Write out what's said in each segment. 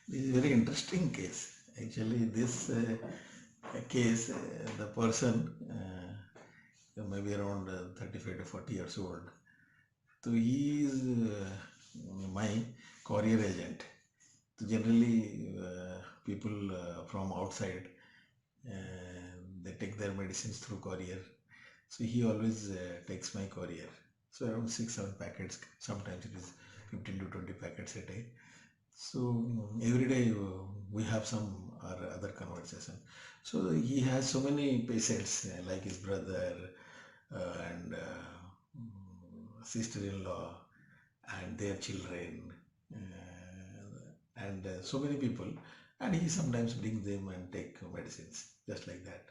This is a very interesting case. Actually, this case, the person maybe around 35 to 40 years old. So he is my courier agent. So generally, people from outside they take their medicines through courier. So he always takes my courier. So around 6 7 packets. Sometimes it is 15 to 20 packets a day. So every day we have some or other conversation. So he has so many patients like his brother and sister-in-law and their children and so many people. And he sometimes brings them and take medicines just like that.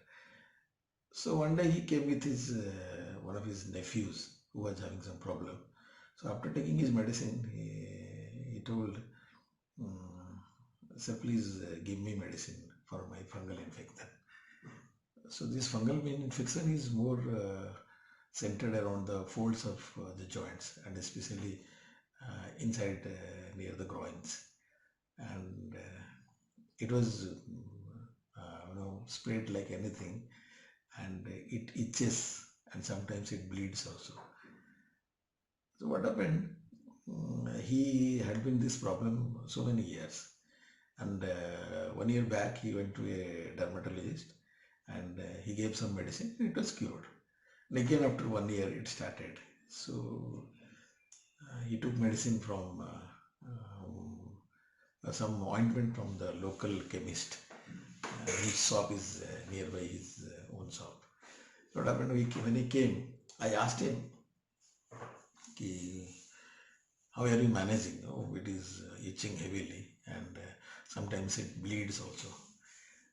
So one day he came with his one of his nephews who was having some problem. So after taking his medicine, he told, mm, "Sir, please give me medicine for my fungal infection." So this fungal infection is more centered around the folds of the joints and especially inside near the groins. And it was spread like anything, and it itches and sometimes it bleeds also. So what happened? He had been this problem so many years, and 1 year back he went to a dermatologist and he gave some medicine. It was cured. And again after 1 year it started. So he took medicine from some ointment from the local chemist. His shop is nearby his own shop. What happened when he came, I asked him, Ki, how are you managing? Oh, it is itching heavily and sometimes it bleeds also.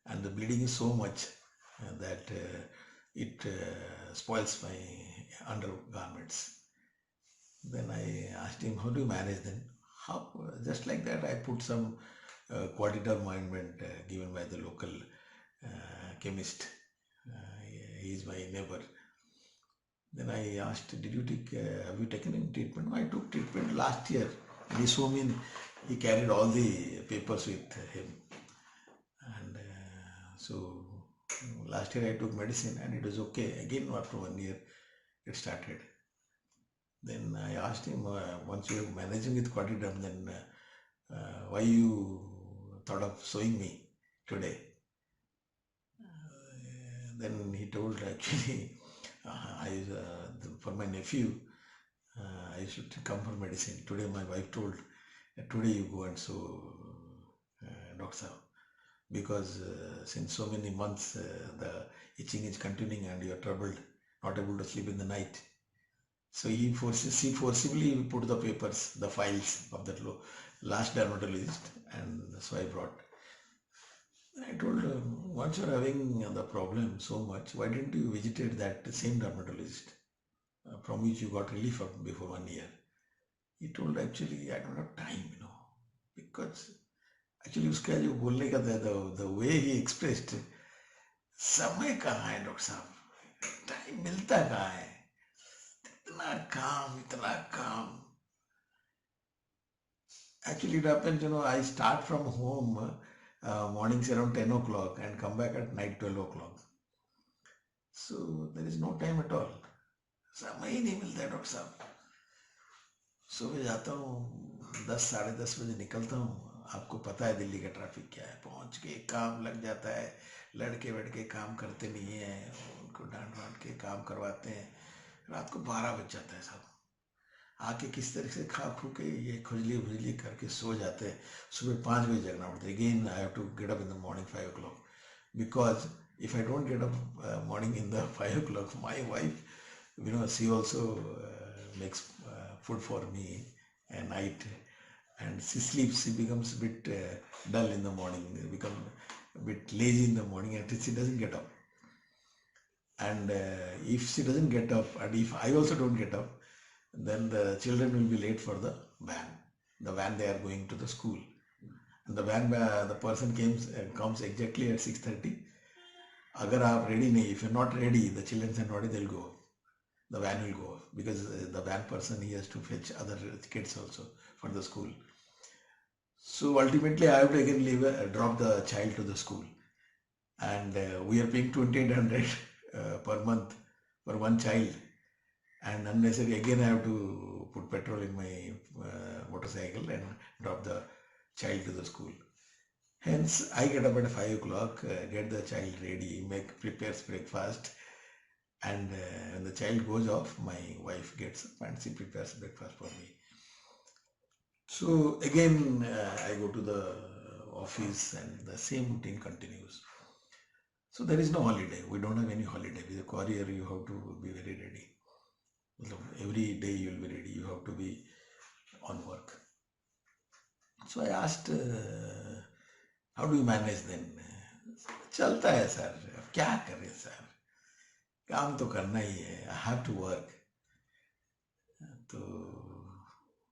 And the bleeding is so much that it spoils my undergarments. Then I asked him, how do you manage them? How, just like that, I put some quadriderm ointment given by the local chemist. He is my neighbor. Then I asked, did you take, have you taken any treatment? No, I took treatment last year. And he showed me, he carried all the papers with him. And so last year I took medicine and it was okay. Again, after 1 year, it started. Then I asked him, once you are managing with quadriderm, then why you thought of showing me today? Then he told actually, for my nephew, I should come for medicine. Today my wife told, today you go and show doctor because since so many months the itching is continuing and you are troubled, not able to sleep in the night. So she forcibly put the papers, the files of that last dermatologist, and so I brought. I told her, once you're having the problem so much, why didn't you visited that same dermatologist from which you got relief before 1 year? He told, actually, I don't have time, because actually उसका जो बोलने का the way he expressed, समय कहाँ है doctor साहब, time मिलता कहाँ है, इतना काम. Actually, it happens, I start from home mornings around 10 o'clock and come back at night 12 o'clock. So there is no time at all. समय ही नहीं मिलता है डॉक्टर साहब. सुबह जाता हूँ 10 साढ़े 10 बजे निकलता हूँ. आपको पता है दिल्ली का ट्रैफिक क्या है. पहुँच के काम लग जाता है. लड़के वड़के काम करते नहीं है, उनको डांट वांट के काम करवाते हैं. रात को 12 बज जाता है साहब. आके किस तरह से खा खू के ये खुजली भुजली करके सो जाते हैं. सुबह 5 बजे जगना पड़ता है. Again I have to get up in the morning 5 o'clock because if I don't get up morning in the 5 o'clock, my wife, she also makes food for me at night, and she sleeps. She becomes a bit dull in the morning, become a bit lazy in the morning, and she doesn't get up. And if she doesn't get up, and if I also don't get up, then the children will be late for the van. The van they are going to the school, and the van the person comes exactly at 6:30. Agar aap ready nahi, if you're not ready, the children are not ready, they'll go. The van will go because the van person he has to fetch other kids also for the school. So ultimately, I have to again drop the child to the school, and we are paying 2,800 per month for one child, and unnecessarily again I have to put petrol in my motorcycle and drop the child to the school. Hence, I get up at 5 o'clock, get the child ready, prepares breakfast, and when the child goes off, my wife gets up and she prepares breakfast for me. So again, I go to the office and the same routine continues. So there is no holiday. We don't have any holiday. With a courier, you have to be very ready. Every day you will be ready. You have to be on work. So I asked, how do you manage then? चलता है sir, अब क्या करें sir, काम तो करना ही है, आई have to work. तो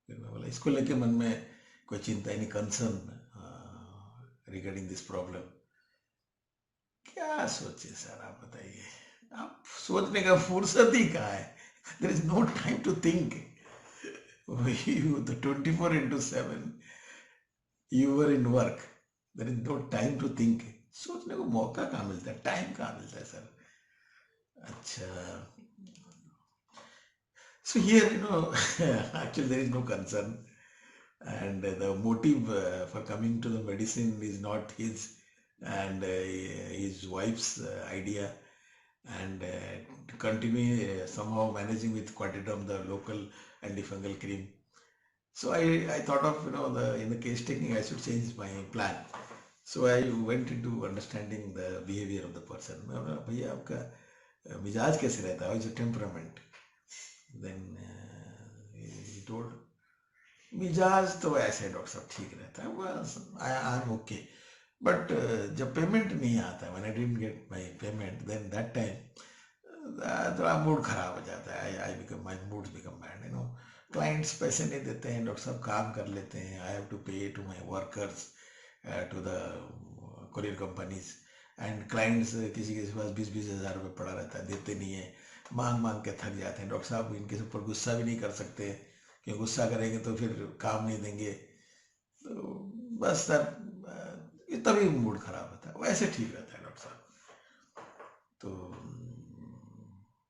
फिर मैं बोला इसको लेके मन में कोई चिंता नहीं, कंसर्न रिगार्डिंग दिस प्रॉब्लम. क्या सोचे सर आप बताइए, आप सोचने का फुर्सत ही कहाँ है. There is no time to think. You the 24/7 you were in work. There is no time to think. सोचने को मौका कहाँ मिलता है, टाइम कहाँ मिलता है सर. अच्छा. So here, actually there is no concern, and the motive for coming to the medicine is not his and his wife's idea, and to continue somehow managing with Quatidum, the local antifungal cream. So I thought of, in the case taking, I should change my plan. So I went into understanding the behavior of the person. मैं बोला, भैया आपका मिजाज कैसे रहता है, your temperament? Then he told, मिजाज तो ऐसे डॉक्टर साहब ठीक रहता है, बस आई एम ओके. बट जब पेमेंट नहीं आता है, when I didn't get my payment, then that time थोड़ा मूड खराब हो जाता है. I become my mood become bad. Clients पैसे नहीं देते हैं, डॉक्टर साहब काम कर लेते हैं. I have to pay to my workers, to the courier companies, and clients किसी के पास 20-20 हज़ार रुपये पड़ा रहता है, देते नहीं है, मांग मांग के थक जाते हैं. डॉक्टर साहब इनके ऊपर गुस्सा भी नहीं कर सकते, क्योंकि गुस्सा करेंगे तो फिर काम नहीं देंगे. तो बस सर, तभी मूड खराब होता है, वैसे ठीक रहता है डॉक्टर साहब. तो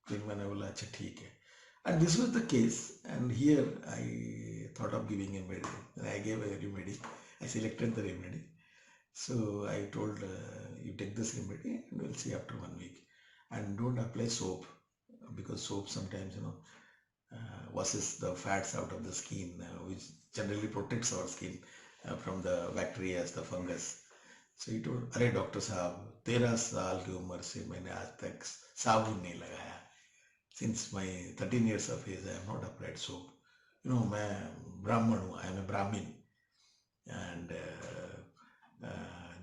फिर मैंने बोला अच्छा ठीक है. And this was the case, and here I thought of giving a remedy. I gave a remedy. I selected the remedy. So I told, you take this remedy and we'll see after 1 week. And don't apply soap, because soap sometimes, washes the fats out of the skin, which generally protects our skin from the bacteria, the fungus. So he told, अरे doctor साहब 13 साल की उम्र से मैंने आज तक साबुन नहीं लगाया. Since my 13 years of age, I have not applied soap. मैं ब्राह्मण हूँ, I am a Brahmin. And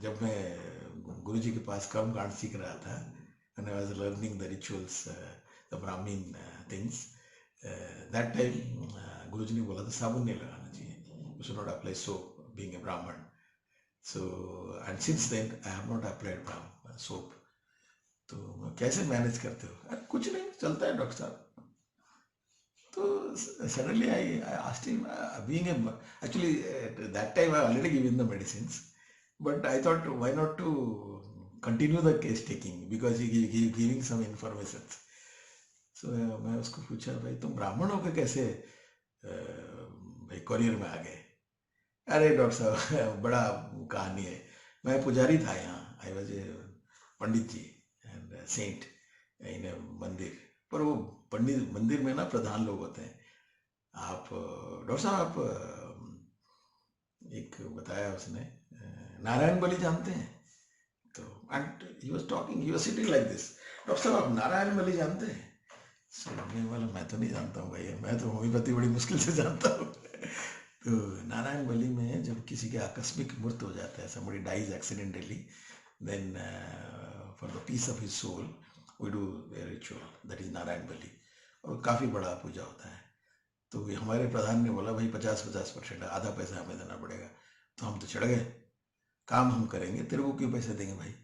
जब मैं गुरुजी के पास कर्मकांड सीख रहा था, and I was learning the rituals, the Brahmin things, that time गुरुजी ने बोला था साबुन नहीं लगाना चाहिए, you should not apply soap, being a Brahman. So, and since then I have not applied soap. तो कैसे मैनेज करते हो? अरे कुछ नहीं, चलता है डॉक्टर साहब. तो suddenly I asked him, being a, actually that time I already given the medicines, but I thought why not to continue the case taking, because he giving some information. So मैं उसको पूछा, भाई तुम ब्राह्मण होकर कैसे भाई करियर में आ गए? अरे डॉक्टर साहब बड़ा कहानी है. मैं पुजारी था यहाँ, I was a pandit ji and sent in a mandir. पर वो पंडित मंदिर में ना प्रधान लोग होते हैं. आप डॉक्टर साहब, आप एक बताया उसने, नारायण बलि जानते हैं? तो and he was talking, he was sitting like this, doctor साहब आप नारायण बलि जानते हैं? सुनने वाला, मैं तो नहीं जानता हूँ भैया, मैं तो होम्योपैथी बड़ी मुश्किल से जानता हूँ. तो नारायण बलि में जब किसी के आकस्मिक मृत्यु हो जाता है, somebody dies accidentally, then for the peace of his soul we do a ritual, that is Narayan बलि, और काफ़ी बड़ा पूजा होता है. तो हमारे प्रधान ने बोला, भाई 50% आधा पैसा हमें देना पड़ेगा. तो हम तो चढ़ गए, काम हम करेंगे, तेरे को क्यों पैसे देंगे भाई.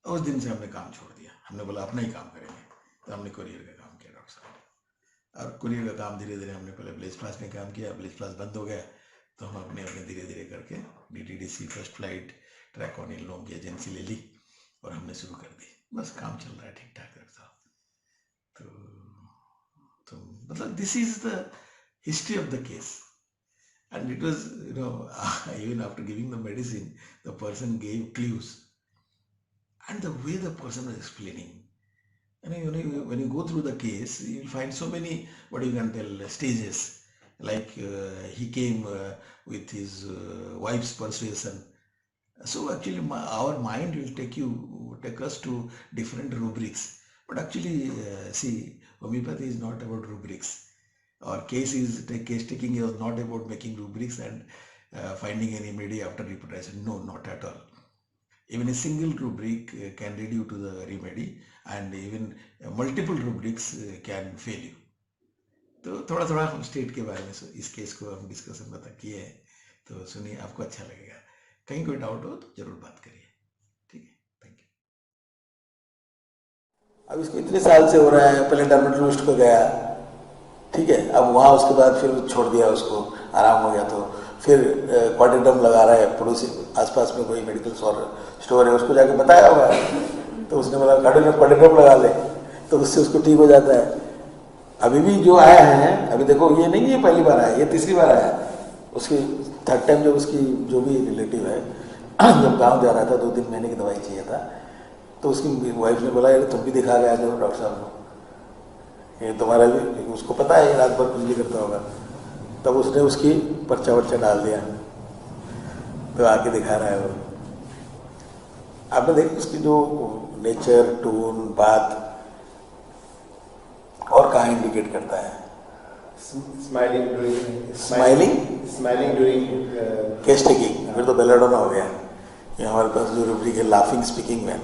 उस दिन से हमने काम छोड़ दिया, हमने बोला अपना ही काम करेंगे. तो हमने कुरियर का काम किया डॉक्टर साहब, और कुरियर का काम धीरे धीरे हमने पहले ब्लेज प्लास में काम किया, ब्लेज प्लास बंद हो गया, तो हम अपने अपने धीरे धीरे करके DTDC फर्स्ट फ्लाइट ट्रैकॉन इन लोगों की एजेंसी ले ली और हमने शुरू कर दी। बस काम चल रहा है ठीक ठाक रखता। तो मतलब this is the history of the case and it was even after giving the medicine the person gave clues and the way the person was explaining. And when you go through the case, you'll find so many, what you can tell, stages. Like he came with his wife's persuasion. So actually, our mind will take us to different rubrics. But actually, see, homeopathy is not about rubrics. Or case taking is not about making rubrics and finding any remedy after repetition. No, not at all. Even a single rubric can lead you to the remedy, and even multiple rubrics can fail you. तो थोड़ा थोड़ा हम state के बारे में इस case को हम डिस्कशन बता किए हैं, तो सुनिए, आपको अच्छा लगेगा। कहीं कोई डाउट हो तो जरूर बात करिए। ठीक है, थैंक यू। अब इसको इतने साल से हो रहा है, पहले डर्मेटोलॉजिस्ट को गया, ठीक है, अब वहाँ उसके बाद फिर छोड़ दिया, उसको आराम हो गया, तो फिर क्वाड्रिडम लगा रहा है, पड़ोसी आसपास में कोई मेडिकल स्टोर है, उसको जाके बताया होगा, तो उसने बोला क्वाड्रिडम लगा ले, तो उससे उसको ठीक हो जाता है। अभी भी जो आया है, अभी देखो, ये नहीं ये पहली बार आया, ये तीसरी बार आया। उसकी थर्ड टाइम जब उसकी जो भी रिलेटिव है जब गाँव जा रहा था, 2-3 महीने की दवाई चाहिए था, तो उसकी वाइफ ने बोला, यार तुम भी दिखा गया जो डॉक्टर साहब को, ये तुम्हारा भी, उसको पता है ये रात भर कुछ नहीं करता होगा। तब उसने उसकी पर्चा वर्चा डाल दिया, तो आके दिखा रहा है वो। आपने देखा उसकी जो नेचर, टोन, बात और कहाँ इंडिकेट करता है? स्माइलिंग ड्यूरिंग केस टेकिंग, फिर तो बेलाडोना हो गया। ये हमारे पास जो रूब्रिक है, लाफिंग स्पीकिंग मैन।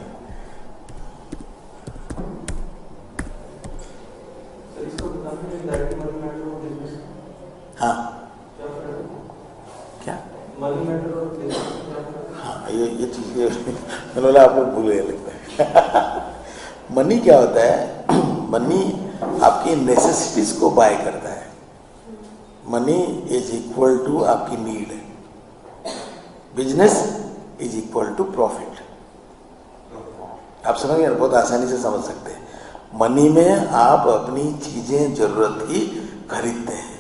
हाँ क्या? हाँ, ये चीज मैंने बोला आप लोग भूल गए लगता है। मनी क्या होता है? मनी आपकी नेसेसिटीज को बाय करता है। मनी इज इक्वल टू आपकी नीड है। Business is equal to profit. आप समझ गए, बहुत आसानी से समझ सकते हैं। मनी में आप अपनी चीजें जरूरत की खरीदते हैं।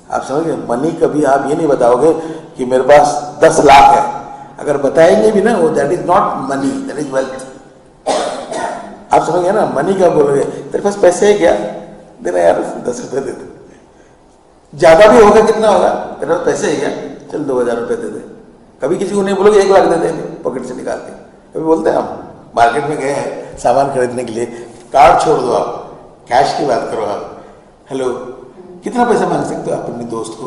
आप समझ गए, मनी कभी आप ये नहीं बताओगे कि मेरे पास 10 लाख है। अगर बताएंगे भी ना, वो that is not money, that is wealth. आप समझ गए ना, मनी क्या बोलोगे? तेरे पास पैसे है क्या? देना यार, 10 रुपए दे दे। ज्यादा भी होगा, कितना होगा? तेरे पास पैसे है क्या? चल 2000 रुपए दे दे। कभी किसी को नहीं बोलोगे 1 लाख दे देंगे पॉकेट से निकाल के। कभी बोलते हैं हम मार्केट में गए हैं सामान खरीदने के लिए, कार्ड छोड़ दो, आप कैश की बात करो। आप हेलो, कितना पैसा मांग सकते हो आप अपने दोस्त को?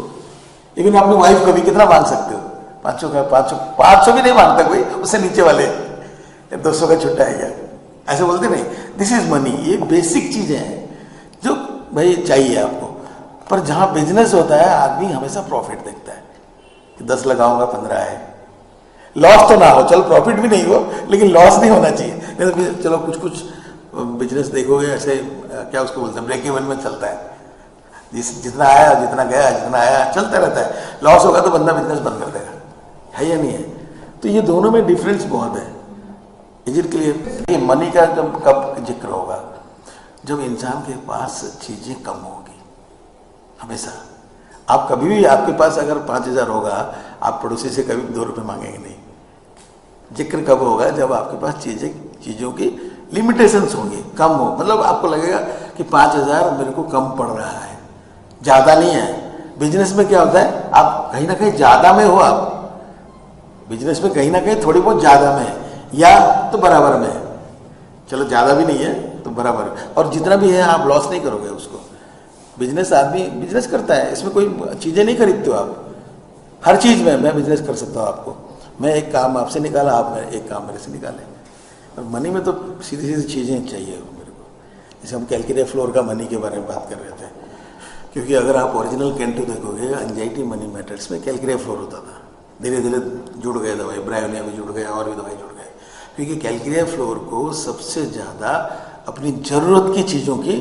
इवन अपनी वाइफ को भी कितना मांग सकते हो? 500 का, 500 भी नहीं मांगता कोई, उससे नीचे वाले 200 का छुट्टा है क्या? ऐसे बोलते नहीं। This is money. ये बेसिक चीजें हैं जो भाई चाहिए आपको। पर जहां बिजनेस होता है, आदमी हमेशा प्रॉफिट देखता है कि 10 लगाऊंगा 15 है। लॉस तो ना हो, चलो प्रॉफिट भी नहीं हो, लेकिन लॉस नहीं होना चाहिए। नहीं तो चलो कुछ बिजनेस देखोगे ऐसे, क्या उसको बोलते हैं, ब्रेक इवन में चलता है। जितना आया, जितना गया, जितना आया, चलता रहता है। लॉस होगा तो बंदा बिजनेस बंद कर देगा, है या नहीं है? तो ये दोनों में डिफरेंस बहुत है। Is it clear? ये मनी का जब कब जिक्र होगा? जब इंसान के पास चीजें कम होगी। हमेशा आप कभी भी, आपके पास अगर 5000 होगा, आप पड़ोसी से कभी 2 रुपये मांगेंगे नहीं। जिक्र कब होगा? जब आपके पास चीजों की लिमिटेशंस होंगी, कम हो, मतलब आपको लगेगा कि 5000 मेरे को कम पड़ रहा है, ज्यादा नहीं है। बिजनेस में क्या होता है, आप कहीं ना कहीं ज्यादा में हो। आप बिजनेस में कहीं ना कहीं थोड़ी बहुत ज्यादा में है, या तो बराबर में है। चलो ज्यादा भी नहीं है तो बराबर है, और जितना भी है आप लॉस नहीं करोगे उसको। बिजनेस, आदमी बिजनेस करता है, इसमें कोई चीजें नहीं खरीदते हो आप। हर चीज में मैं बिजनेस कर सकता हूँ। आपको मैं एक काम आपसे निकाला, आप एक काम मेरे से निकाले। और मनी में तो सीधी सीधी चीजें चाहिए मेरे को। जैसे हम कैलकेरिया फ्लोर का मनी के बारे में बात कर रहे थे, क्योंकि अगर आप ओरिजिनल कैंटो देखोगे, एंजाइटी मनी मैटर्स में कैलकेरिया फ्लोर होता था। धीरे धीरे जुड़ गए दवाई, ब्रायोनिया भी जुड़ गया, और भी दवाई जुड़ गए, क्योंकि कैलकेरिया फ्लोर को सबसे ज्यादा अपनी जरूरत की चीजों की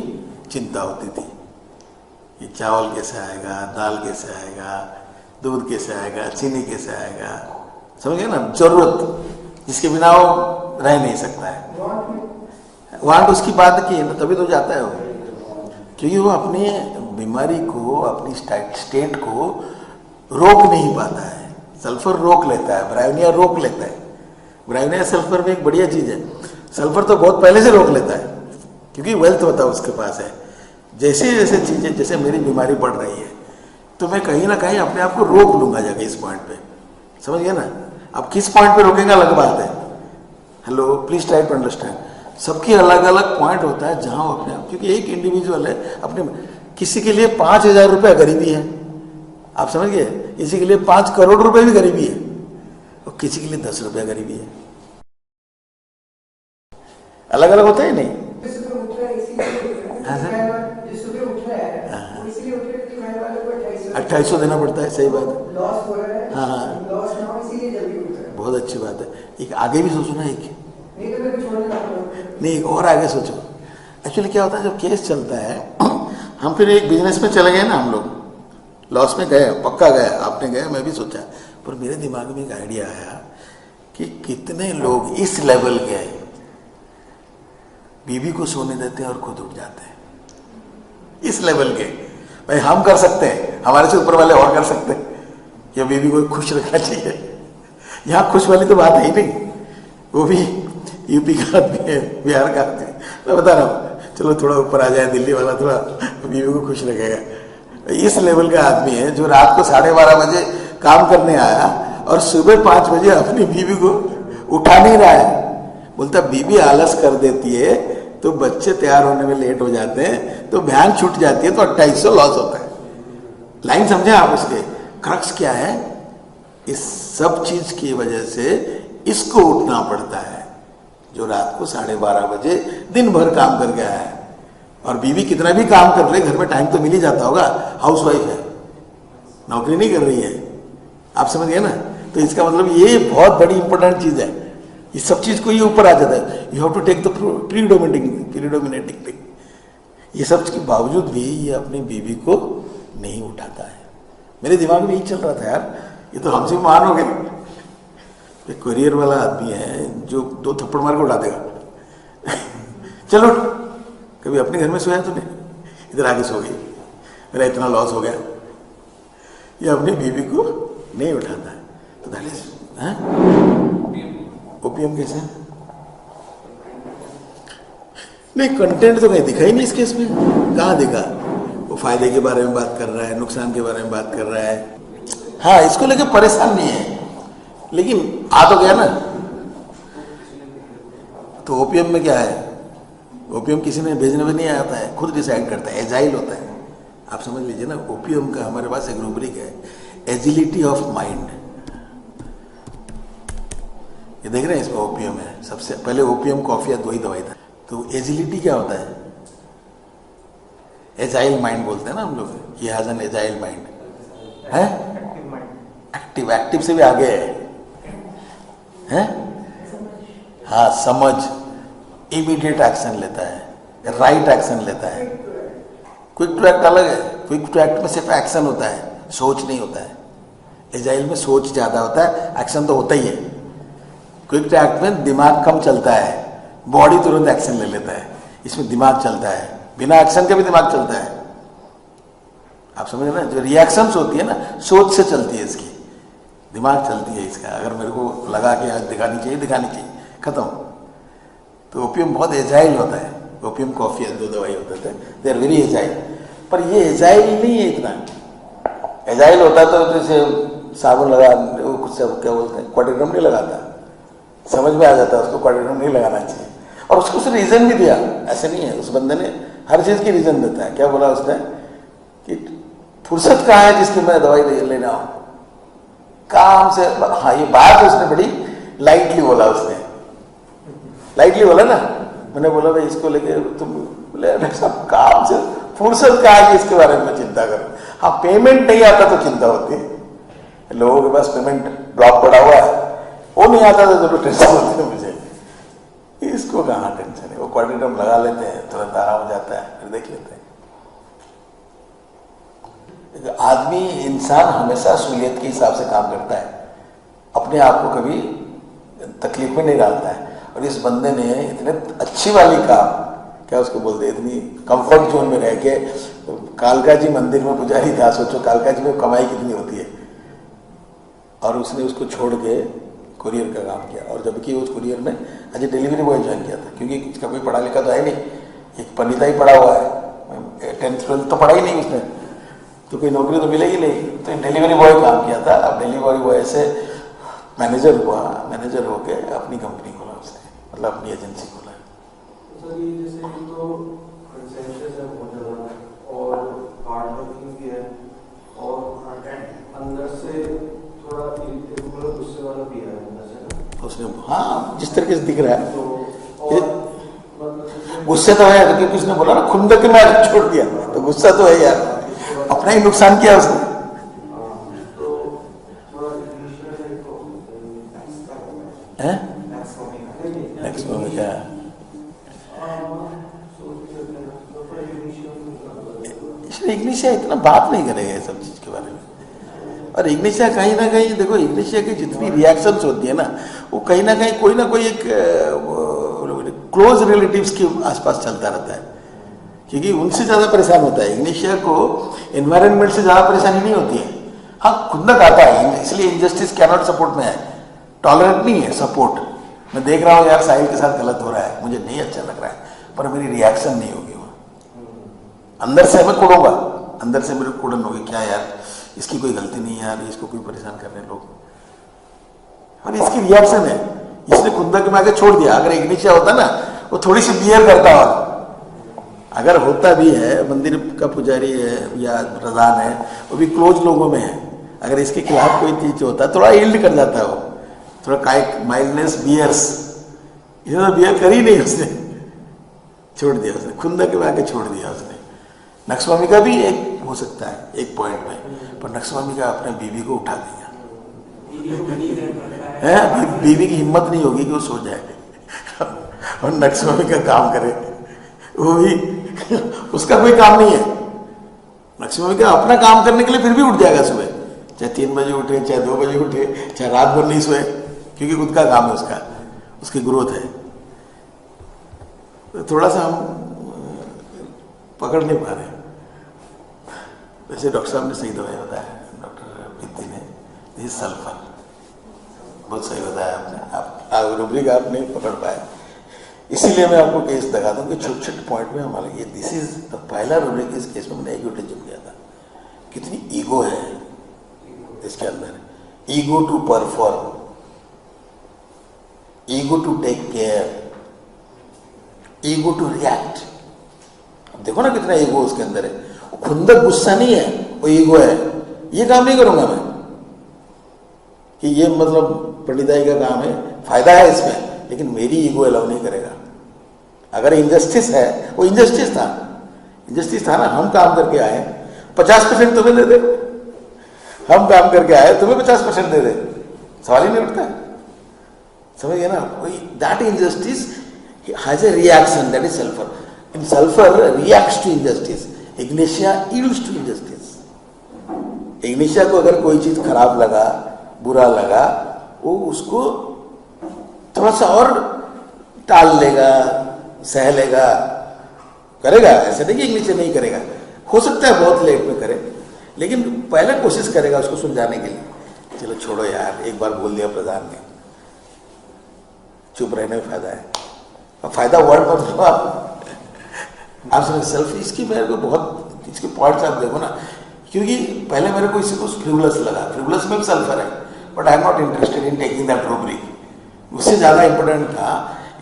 चिंता होती थी। ये चावल कैसे आएगा, दाल कैसे आएगा, दूध कैसे आएगा, चीनी कैसे आएगा, समझ गए ना, जरूरत जिसके बिना वो रह नहीं सकता है। वांट उसकी बात की है ना, तभी तो जाता है वो, क्योंकि वो अपनी बीमारी को, अपनी स्टेट को रोक नहीं पाता है। सल्फर रोक लेता है, ब्रायोनिया रोक लेता है। ब्रायोनिया सल्फर में एक बढ़िया चीज है, सल्फर तो बहुत पहले से रोक लेता है क्योंकि वेल्थ होता है उसके पास है। जैसे जैसे चीजें, जैसे मेरी बीमारी बढ़ रही है तो मैं कहीं ना कहीं अपने आप को रोक लूंगा जाके इस पॉइंट पे, समझ गए ना। अब किस पॉइंट पे रोकेंगे अलग बात है। Hello, please try to understand. सबकी अलग अलग पॉइंट होता है जहां वो अपने आप, क्योंकि एक इंडिविजुअल है अपने, किसी के लिए 5,000 रुपये गरीबी है, आप समझ गए, किसी के लिए 5 करोड़ रुपए भी गरीबी है, और किसी के लिए 10 रुपया गरीबी है। अलग अलग होता है नहीं। हाँ सर, 2800 देना पड़ता है, सही बात है। हाँ हाँ, बहुत अच्छी बात है। एक आगे भी सोचो ना, एक नहीं, एक और आगे सोचो। एक्चुअली क्या होता है, जब केस चलता है, हम फिर एक बिजनेस में चले गए ना, हम लोग लॉस में गए, पक्का गए, आपने गए, मैं भी सोचा, पर मेरे दिमाग में एक आइडिया आया कि कितने लोग इस लेवल के बीवी को सोने देते हैं और खुद उठ जाते हैं, इस लेवल के। भाई हम कर सकते हैं, हमारे से ऊपर वाले और कर सकते हैं, या बीवी को खुश रखना चाहिए। यहाँ खुश वाली तो बात है ही नहीं, वो भी यूपी का आदमी है, बिहार का आदमी है, मैं बता रहा हूँ। चलो थोड़ा ऊपर आ जाए, दिल्ली वाला थोड़ा बीवी को खुश रखेगा। इस लेवल का आदमी है जो रात को 12:30 बजे काम करने आया और सुबह 5 बजे अपनी बीवी को उठा नहीं रहा है। बोलता बीवी आलस कर देती है तो बच्चे तैयार होने में लेट हो जाते हैं, तो बहन छूट जाती है, तो 2800 लॉस होता है। लाइन समझे आप? उसके क्रक्स क्या है, इस सब चीज की वजह से इसको उठना पड़ता है, जो रात को 12:30 बजे दिन भर काम करके आया है। और बीवी कितना भी काम कर ले, घर में टाइम तो मिल ही जाता होगा, हाउसवाइफ है, नौकरी नहीं कर रही है, आप समझ गए ना। तो इसका मतलब ये बहुत बड़ी इंपॉर्टेंट चीज है, इस सब चीज को ये ऊपर आ जाता है। You have to take the predominating thing. ये सब के बावजूद भी ये अपनी बीवी को नहीं उठाता है। मेरे दिमाग में यही चल रहा था यार, ये तो हमसे मान हो गए। एक कोरियर वाला आदमी है जो 2 थप्पड़ मार के उठा देगा। चलो, कभी अपने घर में सोया तूने? इधर आके सो गई, मेरा इतना लॉस हो गया। ये अपनी बीवी को नहीं उठाता है, तो दैट इज ओपीएम। कैसे नहीं, कंटेंट तो कहीं दिखा ही नहीं इस केस में, कहाँ दिखा? वो फायदे के बारे में बात कर रहा है, नुकसान के बारे में बात कर रहा है। हाँ, इसको लेकर परेशान नहीं है, लेकिन आ तो गया ना। तो ओपीएम में क्या है, ओपीएम किसी ने भेजने में नहीं आता है, खुद डिसाइड करता है, एजाइल होता है। आप समझ लीजिए ना, ओपीएम का हमारे पास एक रूब्रिक है, एजिलिटी ऑफ माइंड। ये देख रहे हैं, इसमें ओपीएम है। सबसे पहले ओपीएम कॉफी या 2 ही दवाई था। तो एजिलिटी क्या होता है? एजाइल माइंड बोलते हैं ना हम लोग, he has an agile mind है, एक्टिव से भी आगे है? हाँ, समझ, इमीडिएट एक्शन लेता है, राइट एक्शन लेता है। क्विक टू एक्ट अलग है, क्विक टू एक्ट में सिर्फ एक्शन होता है, सोच नहीं होता है। एजाइल में सोच ज्यादा होता है, एक्शन तो होता ही है। क्विक टू एक्ट में दिमाग कम चलता है, बॉडी तुरंत एक्शन ले लेता है। इसमें दिमाग चलता है, बिना एक्शन के भी दिमाग चलता है। आप समझ रहे ना, जो रिएक्शंस होती है ना, सोच से चलती है, इसकी दिमाग चलती है इसका। अगर मेरे को लगा कि आज दिखानी चाहिए, खत्म। तो ओपीएम बहुत एजाइल होता है। ओपीएम कॉफी 2 दवाई होते थे, दे आर वेरी एजाइल। पर ये एजाइल नहीं है इतना। एजाइल होता तो जैसे साबुन लगा, वो कुछ क्या बोलते हैं, क्वाड्रिग्राम नहीं लगाता, समझ में आ जाता है उसको क्वाड्रिग्राम नहीं लगाना चाहिए। और उसको उसने रीजन भी दिया, ऐसे नहीं है, उस बंदे ने हर चीज की रीजन देता है। क्या बोला उसने कि फुर्सत कहाँ है जिसकी मैं दवाई लेना हो, काम से। हाँ, ये बात उसने बड़ी लाइटली बोला, उसने लाइटली बोला ना। मैंने बोला भाई इसको लेके तुम, बोले डॉक्टर साहब काम से फुर्सत कहाँ है इसके बारे में चिंता करो। हाँ, पेमेंट नहीं आता तो चिंता होती है, लोगों के पास पेमेंट ब्लॉक पड़ा हुआ है, वो नहीं आता तो जरूर टेंशन होती है मुझे। इसको कहाँ टेंशन है, वो क्वाड्रिग्राम लगा लेते हैं, तुरंत आराम हो जाता है, फिर देख लेते हैं। आदमी इंसान हमेशा सहूलियत के हिसाब से काम करता है, अपने आप को कभी तकलीफ में नहीं डालता है। और इस बंदे ने इतने अच्छी वाली काम, क्या उसको बोलते, इतनी कंफर्ट जोन में रह के, कालका जी मंदिर में पुजारी था, सोचो कालका जी में कमाई कितनी होती है, और उसने उसको छोड़ के कुरियर का काम किया। और जबकि उस कुरियर में अजय डिलीवरी बॉय ज्वाइन किया था, क्योंकि इसका कोई पढ़ा लिखा तो है नहीं, एक पंडिता ही पढ़ा हुआ है, 10th 12th तो पढ़ा ही नहीं उसने, तो कोई नौकरी तो मिलेगी नहीं, तो डिलीवरी बॉय काम किया था। अब डिलीवरी बॉय से मैनेजर हुआ, मैनेजर होके अपनी कंपनी खोला उसने, मतलब अपनी एजेंसी खोला। सर ये जैसे तो कंसेंसस है बहुत ज़्यादा और हार्ड वर्किंग भी है और अंदर से थोड़ा गुस्से वाला भी है अंदर से उसने, हाँ, जिस तरीके से दिख रहा है तो गुस्से तो है, क्योंकि उसने बोला ना खुंदक में छोड़ दिया, तो गुस्सा तो है यार, अपना ही नुकसान किया उसने। इग्निशिया इतना बात नहीं करेगा सब चीज के बारे में। और इग्निशिया कहीं ना कहीं देखो, इग्निशिया की जितनी रिएक्शंस होती है ना, वो कहीं ना कहीं कोई ना कोई एक क्लोज रिलेटिव्स के आसपास चलता रहता है, क्योंकि उनसे ज्यादा परेशान होता है। इग्निशिया को एनवायरनमेंट से ज्यादा परेशानी नहीं होती है। हाँ, खुंदक आता है, इसलिए इनजस्टिस कैनॉट सपोर्ट में है, टॉलरेट नहीं है सपोर्ट। मैं देख रहा हूँ यार साहिल के साथ गलत हो रहा है, मुझे नहीं अच्छा लग रहा है, पर मेरी रिएक्शन नहीं होगी, वहाँ अंदर से मैं कोड़ूंगा, अंदर से मेरे कोड़न होगी, क्या यार इसकी कोई गलती नहीं है यार, इसको कोई परेशान कर रहे हैं लोग, और इसकी रिएक्शन है, इसने खुंदक में आके छोड़ दिया। अगर इग्निशिया होता ना, वो थोड़ी सी बियर करता, और अगर होता भी है, मंदिर का पुजारी है या प्रधान है, वो भी क्लोज लोगों में है, अगर इसके खिलाफ कोई चीज होता थोड़ा यील्ड कर जाता है, वो थोड़ा काइक माइल्डनेस बियर्स, इधर तो बियर कर ही नहीं, उसने छोड़ दिया, उसने खुंदक में आके छोड़ दिया उसने। नक्सवामी का भी एक हो सकता है एक पॉइंट में, पर नक्सवामी का अपने बीवी को उठा दिया है, बीवी की हिम्मत नहीं होगी कि वो सो जाए और नक्सवामी का काम करे, वो भी उसका कोई काम नहीं है। नक्सवामी का अपना काम करने के लिए फिर भी उठ जाएगा सुबह, चाहे 3 बजे उठे, चाहे 2 बजे उठे, चाहे रात भर नहीं सोए, क्योंकि खुद का काम है उसका, उसकी ग्रोथ है। तो थोड़ा सा हम पकड़ नहीं पा रहे। वैसे डॉक्टर साहब ने सही दवाई बताया, डॉक्टर विद्या ने, ये सल्फर बहुत सही बताया आपने, आप रूब्रिक आप नहीं पकड़ पाए, इसीलिए मैं आपको केस दिखा दूं कि छोटे छोटे पॉइंट में हमारा ये दिस इज द पहला रूब्रिक। इस केस में मैंने एग्योटिज्म किया था, कितनी ईगो है इसके अंदर, ego to perform, ego to take care, ego to react. देखो ना कितना ईगो उसके अंदर है। वो खुंदक गुस्सा नहीं है, वो ईगो है, ये काम नहीं करूंगा मैं, कि ये मतलब पंडिताई का काम है, फायदा है इसमें, लेकिन मेरी ईगो अलाउ नहीं करेगा। अगर इंजस्टिस है, वो इंजस्टिस था ना, हम काम करके आए, 50% तुम्हें दे दे, हम काम करके आए तुम्हें 50% दे दे, सवाल ही नहीं उठता, समझ गए ना। That injustice has a reaction, that is sulphur. In sulfur reacts to injustice. Ignitia yields to injustice. Ignitia को अगर कोई चीज खराब लगा, बुरा लगा, वो उसको थोड़ा सा और टाल लेगा, सह लेगा, करेगा। ऐसे नहीं कि Ignitia नहीं करेगा, हो सकता है बहुत लेट में करे, लेकिन पहले कोशिश करेगा उसको सुलझाने के लिए। चलो छोड़ो यार, एक बार बोल दिया प्रधान ने, चुप रहने में फायदा है, और फायदा वर्ड पर आप समझ सेल्फ। इसकी मेरे को बहुत, इसके पॉइंट्स आप देखो ना, क्योंकि पहले मेरे को इसी को फ्रिवलस लगा, फ्रिवलस में भी सल्फर है, but I am not interested in taking that rubric. उससे ज्यादा इंपॉर्टेंट था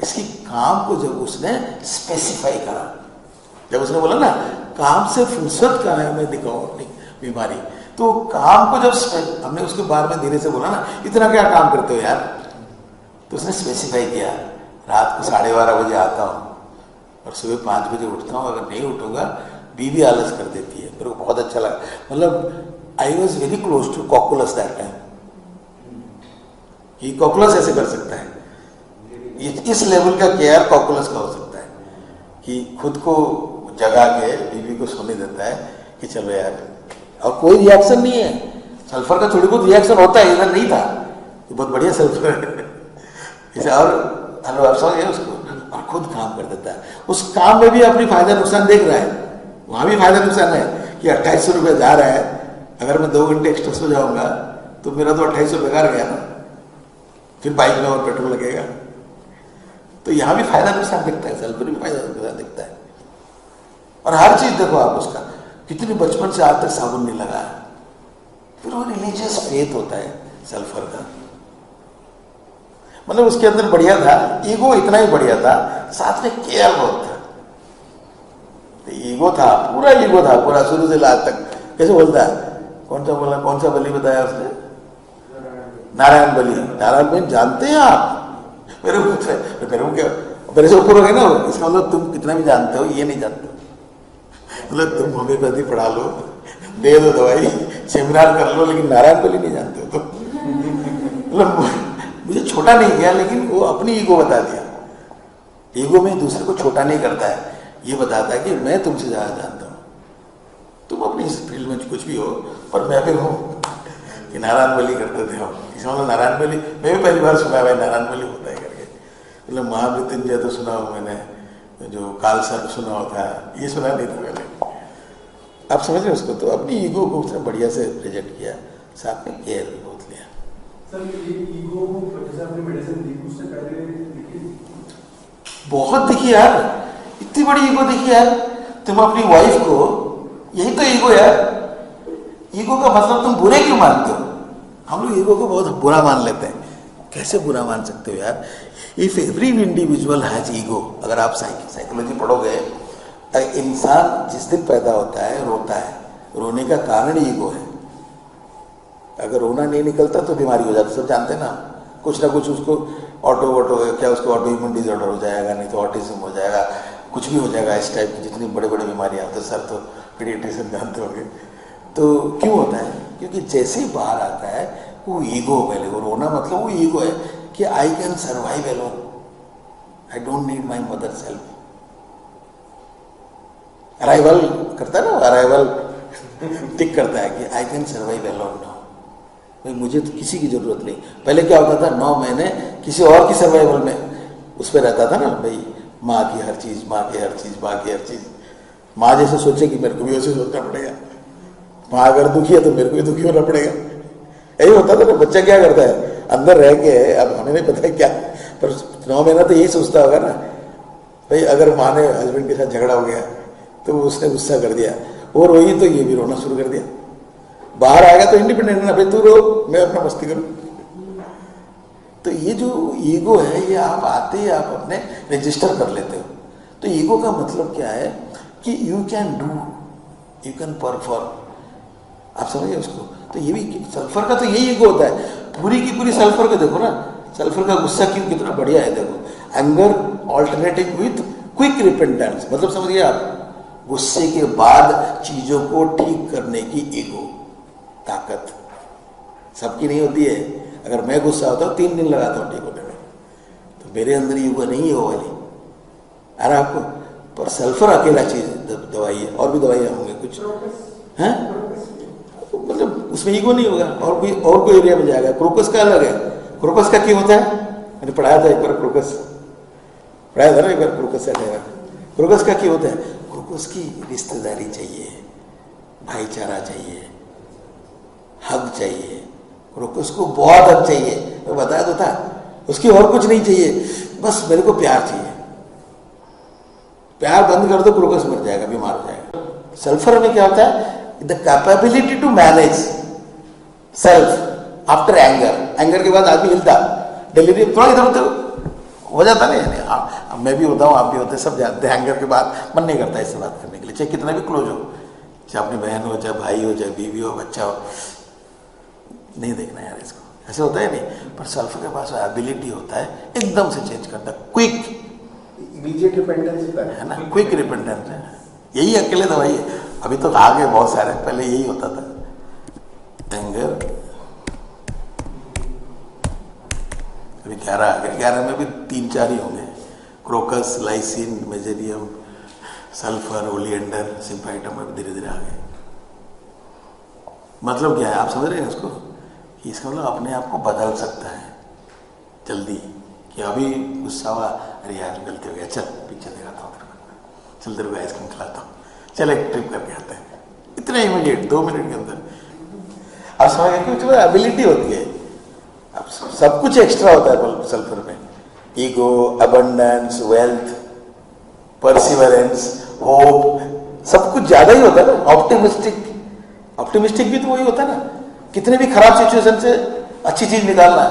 इसकी काम को जब उसने स्पेसिफाई करा, जब उसने बोला ना काम से फुर्सत का है, मैं दिखाऊं अपनी बीमारी, तो काम को जब हमने उसके बारे में धीरे से बोला ना, इतना क्या काम करते हो यार, तो उसने स्पेसिफाई किया, रात को 12:30 बजे आता हूँ और सुबह 5 बजे उठता हूँ, अगर नहीं उठूंगा बीवी आलस कर देती है। मेरे को बहुत अच्छा लगा, मतलब I was very close to कॉकुलस दैट टाइम, कि कॉकुलस ऐसे कर सकता है, इस लेवल का केयर कॉकुलस का हो सकता है, कि खुद को जगा के बीवी को सोने देता है कि चलो यार और कोई रिएक्शन नहीं है। सल्फर का थोड़ी बहुत रिएक्शन होता है, इधर नहीं था, ये बहुत बढ़िया सल्फर है इसे। और हेलो आप समझ गए उसको, और खुद काम कर देता है। उस काम में भी अपनी फायदा नुकसान देख रहा है, वहां भी फायदा नुकसान है कि 2800 रुपये जा रहा है, अगर मैं 2 घंटे एक्स्ट्रा सो जाऊंगा तो मेरा तो 2800 बेकार गया ना, फिर बाइक में और पेट्रोल लगेगा। तो यहां भी फायदा नुकसान दिखता है, सल्फर भी फायदा नुकसान दिखता है। और हर चीज देखो आप उसका, कितनी बचपन से आज तक साबुन नहीं लगा है। फिर वो रिलीजियस फेथ होता है सल्फर का, मतलब उसके अंदर बढ़िया था, ईगो इतना ही बढ़िया था, साथ में केयर बहुत था। तो ईगो था, पूरा ईगो था, पूरा शुरू से लास्ट तक। कैसे बोलता है, कौन सा बोला, कौन सा बलि बताया उसने, नारायण बलि। नारायण बलि जानते हैं आप? मेरे को क्या, मेरे से ऊपर हो गए ना, इसका मतलब तुम कितना भी जानते हो, ये नहीं जानते। मतलब तुम होम्योपैथी पढ़ा लो, दे दो दवाई, सेमिनार कर लो, लेकिन नारायण बलि नहीं जानते हो तो मतलब मुझे छोटा नहीं किया, लेकिन वो अपनी ईगो बता दिया। ईगो में दूसरे को छोटा नहीं करता है, ये बताता है कि मैं तुमसे ज्यादा जानता हूं, तुम अपनी इस फील्ड में कुछ भी हो, पर मैं भी हूं। कि नारायण बलि करते थे हम, इसमें नारायण बलि मैं भी पहली बार सुना भाई, नारायण बलि होता है करके। मतलब महामृत्युंजय तो सुना हो मैंने, जो काल सर्प सुना होता है, ये सुना नहीं था पहले। आप समझ रहे उसको, तो अपनी ईगो को उसने बढ़िया से प्रेजेंट किया, साथ में केयर भी बहुत लिया। सर ये ईगो जैसे आपने मेडिसिन दी, उससे पहले देखी बहुत दिखी यार, इतनी बड़ी ईगो दिखी यार। तुम अपनी वाइफ को, यही तो ईगो यार। ईगो का मतलब तुम बुरे क्यों मानते हो? हम लोग ईगो को बहुत बुरा मान लेते हैं। कैसे बुरा मान सकते हो यार? If every individual has ego, अगर आप साइकोलॉजी पढ़ोगे, इंसान जिस दिन पैदा होता है रोता है, रोने का कारण ईगो है। अगर रोना नहीं निकलता तो बीमारी हो जाती, सब जानते हैं ना, कुछ ना कुछ उसको क्या उसको ऑटो इम्यून डिसऑर्डर हो जाएगा, नहीं तो ऑटिज्म हो जाएगा, कुछ भी हो जाएगा। इस टाइप की जितनी बड़े बड़े बीमारियां होती है, सर तो पीडियाट्रिशियन जानते होंगे। तो क्यों होता है? क्योंकि जैसे ही बाहर आता है वो ईगो, पहले वो रोना मतलब वो ईगो है कि I can survive alone, I don't need my mother self. Arrival करता है ना, अराइवल टिक करता है कि I can survive alone now, भाई मुझे तो किसी की जरूरत नहीं। पहले क्या होता था, 9 महीने किसी और की सर्वाइवल में उस पर रहता था ना, भाई माँ की हर चीज, माँ की हर चीज, माँ की हर चीज। माँ जैसे सोचे कि मेरे को भी वैसे सोचना पड़ेगा, माँ अगर दुखी है तो मेरे को भी दुखी होना पड़ेगा। यही होता था ना। बच्चा क्या करता है, अंदर रह के, अब हमें नहीं पता है क्या, पर 9 महीना तो यही सोचता होगा ना, भाई अगर माँ ने हस्बैंड के साथ झगड़ा हो गया तो उसने गुस्सा कर दिया, वो रोई तो ये भी रोना शुरू कर दिया। बाहर आएगा तो इंडिपेंडेंट ना, भाई तू रो, मैं अपना मस्ती करूं। तो ये जो ईगो है, ये आप आते ही आप अपने रजिस्टर कर लेते हो। तो ईगो का मतलब क्या है कि you can do, you can perform. आप समझिए उसको। तो ये भी सल्फर का तो यही ईगो होता है, पूरी की पूरी सल्फर का देखो ना, सल्फर का गुस्सा क्यों कितना बढ़िया है देखो। Anger alternative with quick repentance, मतलब समझिए आप, गुस्से के बाद चीजों को ठीक करने की ईगो, ताकत सबकी नहीं होती है। अगर मैं गुस्सा होता हूँ 3 दिन लगाता हूँ ठीक होने में, तो मेरे अंदर ईगो नहीं है वो वाली। अरे आपको पर सल्फर अकेला चीज दवाई है, और भी दवाइयाँ होंगी कुछ हैं, मतलब उसमें ईगो नहीं होगा, और कोई एरिया में जाएगा। क्रोकस का अलग है। क्रोकस का क्यों होता है, मैंने पढ़ाया था एक बार, क्रोकस पढ़ाया था ना एक बार, क्रोकस का क्या, क्रोकस का क्यों होता है? क्रोकस की रिश्तेदारी चाहिए, भाईचारा चाहिए, हक चाहिए। क्रोकस को बहुत हक चाहिए, मैं बताया तो था, उसकी और कुछ नहीं चाहिए, बस मेरे को प्यार चाहिए। प्यार बंद कर दो, क्रोकस मर जाएगा, बीमार हो जाएगा। सल्फर में क्या होता है, the capability to manage self after anger. Anger के बाद आदमी हिलता, डिलीवरी थोड़ा इधर उधर हो जाता नहीं, मैं भी होता हूँ, आप भी होते, सब जानते हैं। एंगर के बाद मन नहीं करता इससे बात करने के लिए, चाहे कितना भी क्लोज हो, चाहे अपनी बहन हो, चाहे भाई हो, चाहे बीवी हो, बच्चा हो, नहीं देखना यार इसको, ऐसे होता है नहीं। पर सल्फर के पास एबिलिटी होता है एकदम से चेंज करता, क्विक, इमीडिएट रिपेंटेंस है ना, क्विक रिपेंटेंस है। यही अकेले दवाई है। अभी तो आगे बहुत सारे, पहले यही होता था एंगर। अभी 11 आ गए, 11 में भी 3-4 ही होंगे, crocus, lysine, mezereum, sulphur, oleander, symphytum में धीरे धीरे आ गए। मतलब क्या है, आप समझ रहे हैं उसको? कि इसका मतलब अपने आप को बदल सकता है जल्दी, कि अभी गुस्सा हुआ, अरे यार गलती हो गया, चल पिक्चर दिखाता हूँ तेरे को, चल तेरे को आइसक्रीम खिलाता हूँ, चल एक ट्रिप करके आते हैं, इतना इमीडिएट 2 मिनट के अंदर। आप समझ गए कि उसमें एबिलिटी होती है, अब सब कुछ एक्स्ट्रा होता है सल्फर में, ego, abundance, wealth, perseverance, hope, सब कुछ ज्यादा ही होता है ना। ऑप्टिमिस्टिक भी तो वही होता है ना, कितने भी खराब सिचुएशन से अच्छी चीज निकालना है।